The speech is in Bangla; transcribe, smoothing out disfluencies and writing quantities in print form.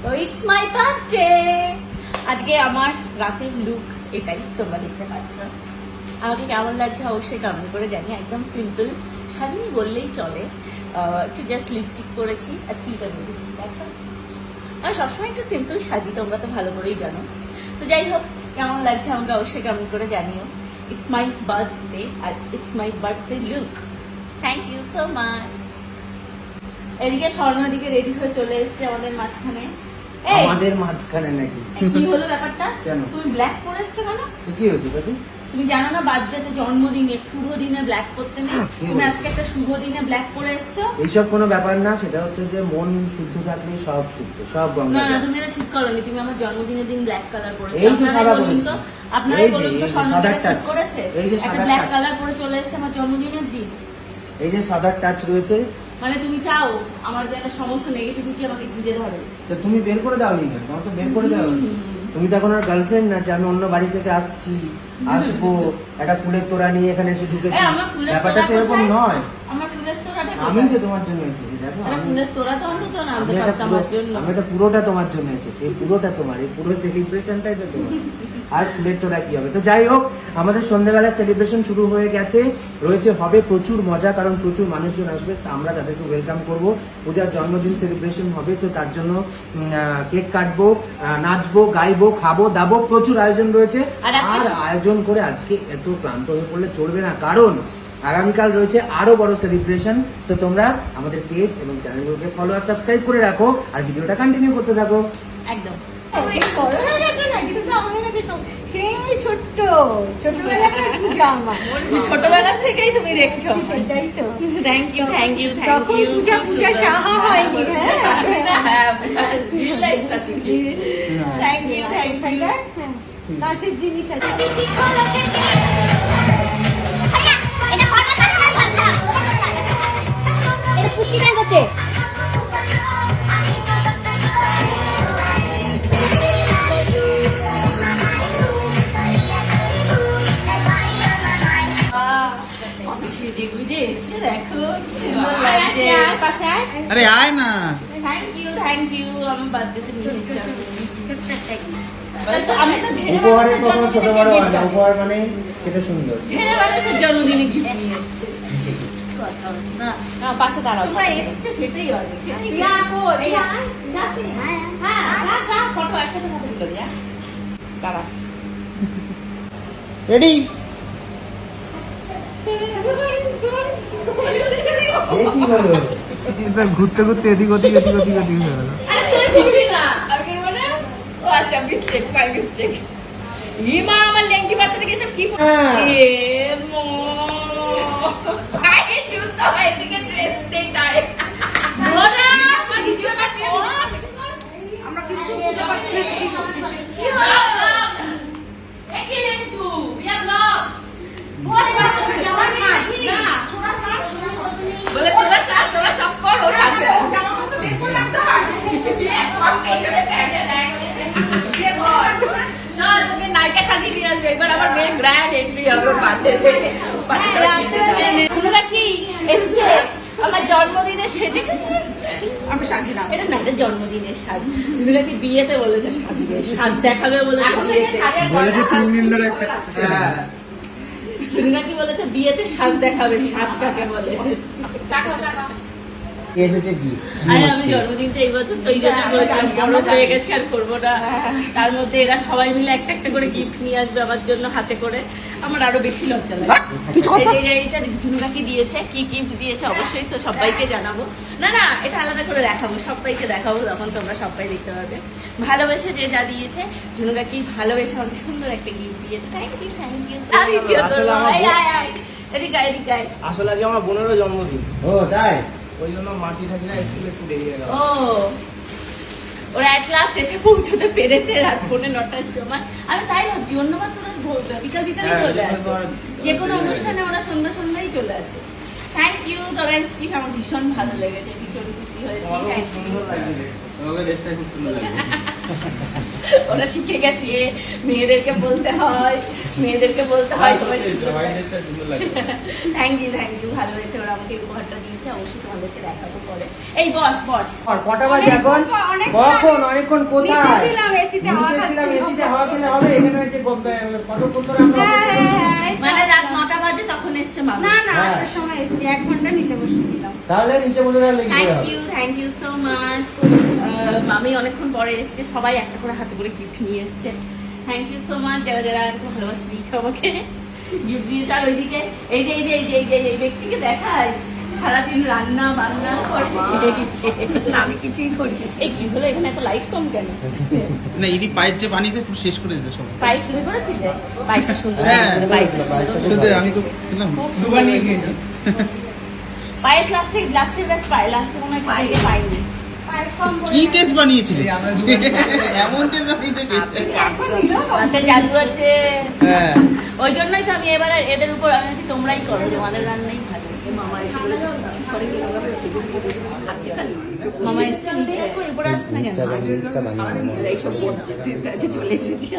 তো ইটস মাই বার্থডে। আজকে আমার রাতের লুকস এটাই, তোমরা দেখতে পাচ্ছ। আমাকে কেমন লাগছে অবশ্যই কমেন্ট করে জানি। একদম সিম্পল সাজিনি বললেই চলে, একটু জাস্ট লিপস্টিক করেছি আর চিলটা বেঁধেছি। দেখো আমি সবসময় একটু সিম্পল সাজি, তোমরা তো ভালো করেই জানো। তো যাই হোক, কেমন লাগছে আমাকে অবশ্যই কমেন্ট করে জানিও। ইটস মাই বার্থডে আর it's my birthday look. Thank you so much. এদিকে স্বর্ণ এদিকে রেডি হয়ে চলে এসেছে আমাদের মাঝখানে। আমাদের মাঝখানে নাকি? কি হলো ব্যাপারটা? কেন তুমি ব্ল্যাক পরে এসছো কেন? কি হয়েছে দাদু? তুমি জানো না বার্থডেতে জন্মদিনে শুভ দিনে ব্ল্যাক পরতে নেই? তুমি আজকে একটা শুভ দিনে ব্ল্যাক পরে এসছো। এইসব কোনো ব্যাপার না, সেটা হচ্ছে যে মন শুদ্ধ থাকলে সব শুদ্ধ, সব গঙ্গা। না তুমি এটা ঠিক করোনি। তুমি আমার জন্মদিনের দিন ব্ল্যাক কালার পরেছো। এই তো সাদা পরেছি। আপনারাই বলুন তো স্বর্ণটা ঠিক করেছে? এই যে একটা সাদা ব্ল্যাক টাচ, কালার পরে চলে এসেছে আমার জন্মদিনের দিন। এই যে সাদা টাচ রয়েছে। মানে তুমি চাও আমার যেন সমস্ত নেগেটিভিটি আমাকে ঘিরে ধরে? তো তুমি বের করে দাও নি কেন? তোমার তো বের করে দাও। তুমি তো এখন আর গার্লফ্রেন্ড না যে আমি অন্য বাড়ি থেকে আসবো একটা ফুলের তোড়া নিয়ে এখানে এসে ঢুকেছি। ব্যাপারটা তো এরকম নয়। আমার ফুলের তোড়াটা আমি তো তোমার জন্য এসেছি। দেখো ফুলের তোড়া তো অন্তত না আনতে পারতাম আমার জন্য। আমি এটা পুরোটা তোমার জন্য এসেছি। এই পুরোটা তোমার, এই পুরো সেলিব্রেশনটাই তো তোমার। আর ফুলের তোড়া কি হবে? তো যাই হোক, আমাদের সন্ধ্যাবেলা সেলিব্রেশন শুরু হয়ে গেছে। হবে প্রচুর মজা, কারণ প্রচুর মানুষজন আসবে। তা আমরা তাদেরকে ওয়েলকাম করবো। পূজার জন্মদিন সেলিব্রেশন হবে, তো তার জন্য কেক কাটবো, নাচবো, গাইবো, খাবো দাবো, প্রচুর আয়োজন রয়েছে। আর আয়োজন করে আজকে এত ক্লান্ত হয়ে পড়লে চলবে না, কারণ আগামীকাল রয়েছে আরো বড় সেলিব্রেশন। তো তোমরা আমাদের পেজ এবং চ্যানেলগুলোকে ফলো আর সাবস্ক্রাইব করে রাখো, আর ভিডিওটা কন্টিনিউ করতে থাকো। একদম ছোটবেলা থেকেই তুমি দেখছো। Thank you thank you thank you. Thank you thank you. নাচের জিনিস আছে। আরে আয় না। Thank you thank you. আমার বার্থডেতে নিয়ে উপহারে কখনো ছোট বড় হয় না, উপহার মানে সেটা সুন্দর। জন্মদিনে গিফট নিয়ে এসছে। পাশে দাঁড়াও, তোমরা এসছে সেটাই অনেক। ফটো একসাথে ফটো তুলে দিয়া দাঁড়া। রেডি? ঘুরতে ঘুরতে এদিক ওদিক এদিক ওদিক এদিক হয়ে গেল। আমার ল্যাংটি বাচ্চাটা গেছে কি আমরা কিছু বুঝতে পারছি না। বলে তোরা সব করো নায়িকা সাজিয়ে নিয়ে আসবে। এবার আমার মেয়ের গ্র্যান্ড এন্ট্রি হবে বার্থডে। শুনুদা কি এসছে আমার জন্মদিনে সেজে এসছে। আমি সাজি না, এটা না, এটা জন্মদিনের সাজ। শুনুদা কি বিয়েতে বলেছে সাজবে, সাজ দেখাবে বলেছে। বলেছে 3 দিন ধরে একটা। শুনুদা কি বলেছে বিয়েতে সাজ দেখাবে। সাজ কাকে বলে? টাকা টাকা এসেছে কি? আরে আমি জন্মদিনটা এই বছর তো এই জন্য বলেছিলাম বড় হয়ে গেছি আর করবো না। তার মধ্যে এরা সবাই মিলে একটা একটা করে গিফট নিয়ে আসবে আমার জন্য হাতে করে। আমার আরো বেশি লজ্জা লাগে। এইটা ঝুনুকাকি দিয়েছে, কি গিফট দিয়েছে অবশ্যই তো সবাইকে জানাবো। না না, এটা আলাদা করে দেখাবো, সবাইকে দেখাবো, তখন তোমরা সবাই দেখতে পাবে। ভালোবেসে যে যা দিয়েছে, ঝুনুকাকি ভালোবেসে আমাকে সুন্দর একটা গিফট দিয়েছে। Thank you thank you. এদিকে এদিকে। আসলে আজ আমার বোনেরও জন্মদিন। ও তাই? ওই জন্য মাসি ঠাকিরা এসেছিল, একটু দেরি হয়ে গেল। ও ওরা এক লাস্ট এসে পৌঁছতে পেরেছে রাত 9:30টার সময়। আমি তাই ভাবছি অন্যবার তোরা বিকাল বিকালে চলে আসে, যে কোনো অনুষ্ঠানে ওরা সন্ধ্যায় চলে আসে। থ্যাংক ইউ, তোরা এসেছিস, আমার ভীষণ ভালো লেগেছে। ভীষণ খুশি হয়েছি তোমাকে Thank খুব you. সুন্দর লাগছে তোমাকে ড্রেসটা খুব সুন্দর লাগছে ওরা শিখে গেছে মেয়েদেরকে বলতে হয় সবাই সুন্দর হোয়াইট ড্রেসটা সুন্দর লাগছে থ্যাংক ইউ ভালোবেসে ওরা আমাকে এই উপহারটা দিয়েছে অবশ্যই তোমাদেরকে দেখাবো পরে এই বস আর কটা বাজে এখন অনেক কখন অনেকক্ষণ কোথায় নিচে ছিলাম, এসিতে হাওয়া নিচে ছিলাম, খাচ্ছিলাম। এসিতে হাওয়া খেলে হবে এখানে যে কতক্ষণ ধরে আমরা হ্যাঁ, মানে রাত 9টা বাজে তখন এসছে মামা না না হ্যাঁ। আটটার সময় এসছি 1 ঘন্টা নিচে বসেছিলাম। তাহলে নিচে বসে তাহলে কি করে হবে? থ্যাংক ইউ সো মাচ আমি অনেকক্ষণ পরে এসছে সবাই একটা করে হাতে করে গিফট নিয়ে এসছে থ্যাংক ইউ সো মাচ যারা যারা একটু ভালোবাসা দিয়েছে আমাকে গিফট দিয়েছে আর ওইদিকে এই ব্যক্তিকে দেখায় সারাদিন রান্না বান্না করে দিচ্ছে আমি কিছুই করি এই কি হলো এখানে এত লাইট কম কেন না ইদি পায়ের যে পানিতে পুরো শেষ করে দিতে সব পায়েস তুমি করেছিলে পায়েসটা সুন্দর হ্যাঁ, হয়েছিল, পায়েসটা সুন্দর পায়েসটা হয়েছিল। শুধু আমি তো খেলাম খুব সুন্দর দুবার নিয়ে হয়েছিল। খেয়েছি পায়েস লাস্টের ব্যাচ পায় লাস্টে কোনো একটা থেকে পাইনি পায়েস কম করে কি টেস্ট বানিয়েছিলে এই আমরা দুবার এমন টেস্ট বানিয়েছে এখন নিলো হাতে জাদু আছে হ্যাঁ ওই জন্যই তো আমি এবার এদের উপর আমি বলছি, তোমরাই করো তোমাদের রান্নাই ভালো মামা এসে বলেছে কিছু করে কি হবে খাচ্ছে খালি মামা এসছে নিচে উপরে আসছে না কেন ইনস্টা বানিয়ে এইসব বলছে চলে এসেছি